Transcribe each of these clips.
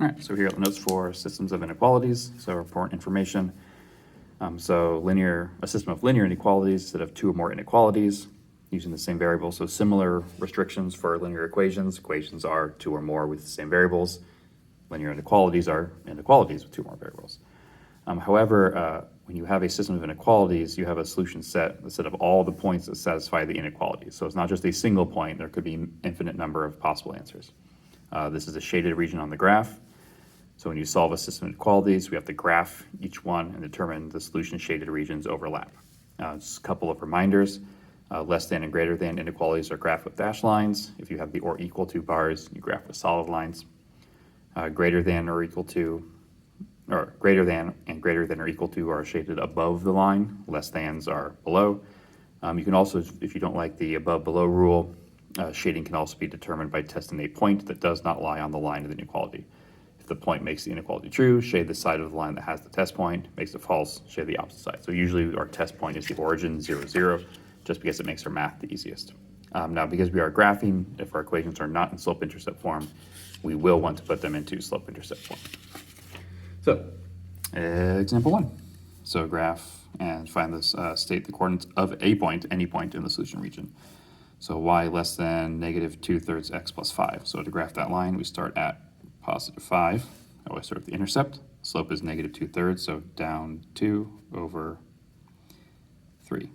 All right, so here are the notes for systems of inequalities, so important information. A system of linear inequalities instead of two or more inequalities using the same variable. So similar restrictions for linear equations. Equations are two or more with the same variables. Linear inequalities are inequalities with two or more variables. However, when you have a system of inequalities, you have a solution set, the set of all the points that satisfy the inequality. So it's not just a single point, there could be an infinite number of possible answers. This is a shaded region on the graph. So when you solve a system of inequalities, we have to graph each one and determine the solution shaded regions overlap. Just a couple of reminders. Less than and greater than inequalities are graphed with dashed lines. If you have the or equal to bars, you graph with solid lines. Greater than or equal to, or greater than and greater than or equal to are shaded above the line. Less thans are below. You can also, if you don't like the above-below rule, shading can also be determined by testing a point that does not lie on the line of the inequality. If the point makes the inequality true, shade the side of the line that has the test point. Makes it false, shade the opposite side. So usually our test point is the origin, 0, 0, just because it makes our math the easiest. Now, because we are graphing, if our equations are not in slope-intercept form, we will want to put them into slope-intercept form. So, example 1. So graph and find this, state the coordinates of a point, any point in the solution region. So y less than negative 2/3 x plus 5. So to graph that line, we start at positive 5. I always start with the intercept. Slope is negative 2/3, so down 2 over 3.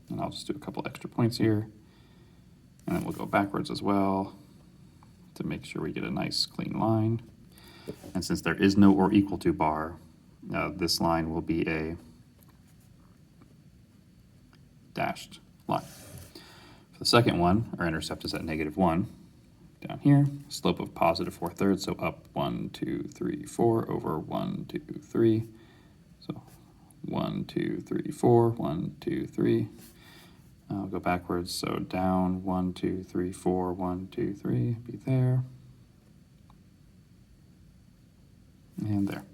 And I'll just do a couple extra points here. And then we'll go backwards as well to make sure we get a nice clean line. And since there is no or equal to bar, this line will be a dashed line. For the second one, our intercept is at negative 1. Down here, slope of positive 4/3, so up 1, 2, 3, 4 over 1, 2, 3. So 1, 2, 3, 4, 1, 2, 3. I'll go backwards, so down 1, 2, 3, 4, 1, 2, 3, be there. And there.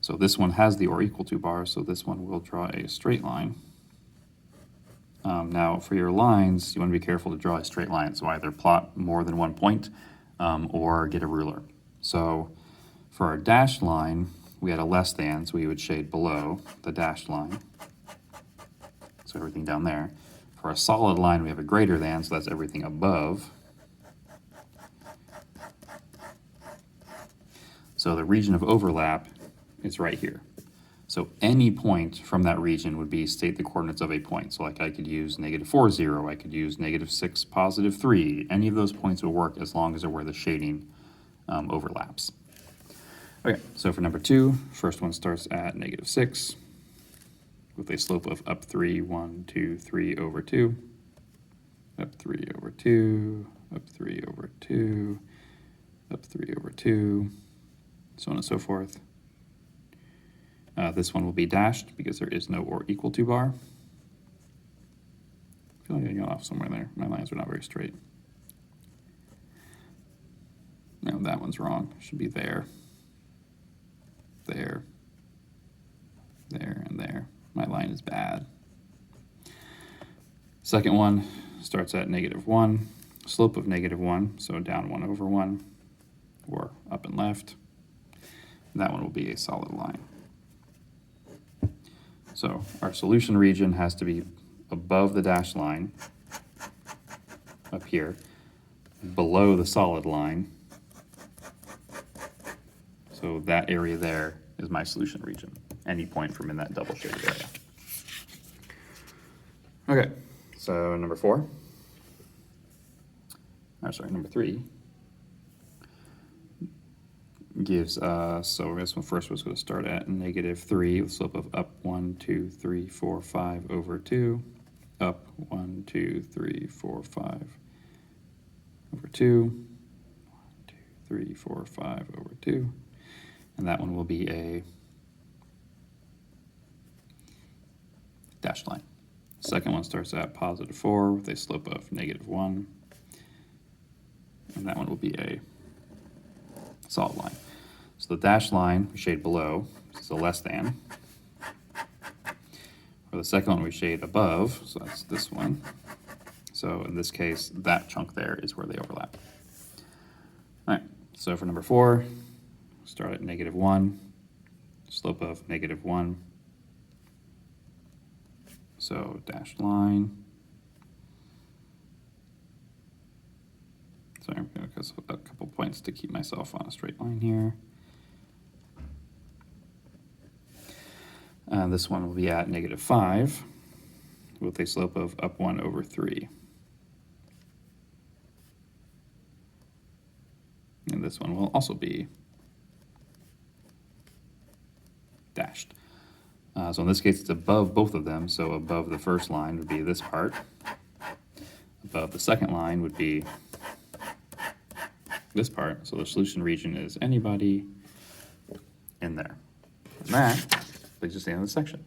So this one has the or equal to bar, so this one will draw a straight line. Now for your lines, you want to be careful to draw a straight line. So either plot more than one point or get a ruler. So for our dashed line, we had a less than, so we would shade below the dashed line. So everything down there. For a solid line, we have a greater than, so that's everything above. So the region of overlap is right here. So any point from that region would be state the coordinates of a point. So like I could use negative 4, 0, I could use negative 6, positive 3. Any of those points will work as long as they're where the shading overlaps. Okay, so for number 2, first one starts at negative 6 with a slope of up 3, 1, 2, 3 over 2, up 3 over 2, up 3 over 2, up 3 over 2, so on and so forth. This one will be dashed because there is no or equal to bar. I feel like I got off somewhere there. My lines are not very straight. No, that one's wrong. It should be there, there, there, and there. My line is bad. Second one starts at negative 1, slope of negative 1, so down 1 over 1, or up and left. And that one will be a solid line. So our solution region has to be above the dashed line, up here, below the solid line. So that area there is my solution region, any point from in that double shaded area. Okay, so number 3 gives, so this one first was going to start at negative 3 with slope of up 1, 2, 3, 4, 5 over 2, up 1, 2, 3, 4, 5 over 2, 1, 2, 3, 4, 5 over 2, and that one will be a dashed line. Second one starts at positive 4 with a slope of negative 1, and that one will be a solid line. So the dashed line we shade below, this is a less than. For the second one we shade above, so that's this one. So in this case, that chunk there is where they overlap. All right, So for number 4, start at -1, slope of -1. So dashed line. So I'm going to go a couple points to keep myself on a straight line here. This one will be at -5 with a slope of up 1/3. And this one will also be dashed. So in this case, it's above both of them. So above the first line would be this part. Above the second line would be this part. So the solution region is anybody in there. And that leads us to the end of the section.